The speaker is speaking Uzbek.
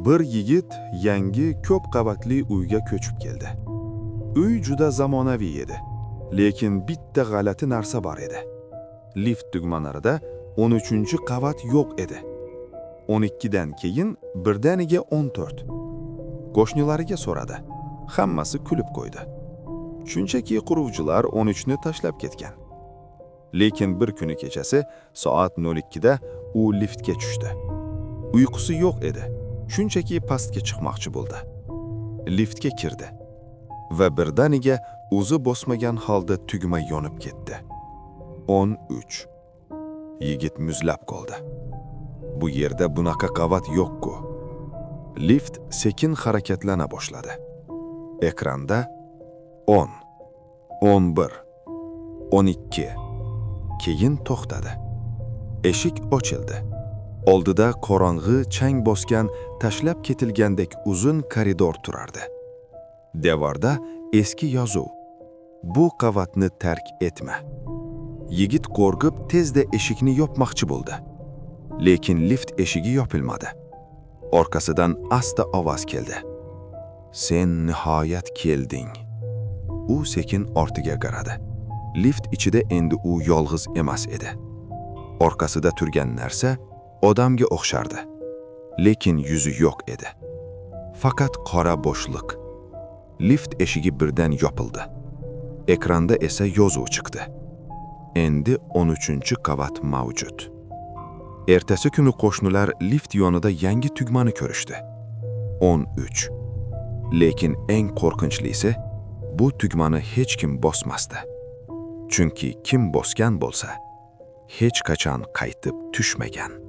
Bir yigit yangi ko'p qavatli uyga ko'chib keldi. Uy juda zamonaviy edi, lekin bitta g'alati narsa bor edi. Lift tugmalarida 13-qavat yo'q edi. 12 dan keyin birdaniga 14. Qo'shnilariga so'radi. Hammasi kulib qo'ydi. Shunchaki quruvchilar 13 ni tashlab ketgan. Lekin bir kuni kechasi soat 02 da u liftga tushdi. Uyqusi yo'q edi. Shunchaki pastga chiqmoqchi bo'ldi. Liftga kirdi va birdaniga o'zi bosmagan holda tugma yonib ketdi. 13. Yigit muzlab qoldi. Bu yerda bunaqa qavat yo'q-ku. Lift sekin harakatlana boshladi. Ekranda 10, 11, 12. Keyin to'xtadi. Eshik ochildi. Oldida qorong'i chang bosgan, tashlab ketilgandek uzun koridor turardi. Devorda eski yozuv: "Bu qavatni tark etma." Yigit qo'rqib tezda eshikni yopmoqchi bo'ldi. Lekin lift eshigi yopilmadi. Orqasidan asta ovoz keldi. "Sen nihoyat kelding." U sekin ortiga qaradi. Lift ichida endi u yolg'iz emas edi. Orqasida turgan narsa odamga o'xshardi. Lekin yuzi yo'q edi. Faqat qora bo'shliq. Lift eshigi birdan yopildi. Ekranda esa yozuv chiqdi. Endi 13-qavat mavjud. Ertasi kuni qo'shnilar lift yonida yangi tugmani ko'rishdi. 13. Lekin eng qo'rqinchlisi, bu tugmani hech kim bosmasdi. Chunki kim bosgan bo'lsa, hech qachon qaytib tushmagan.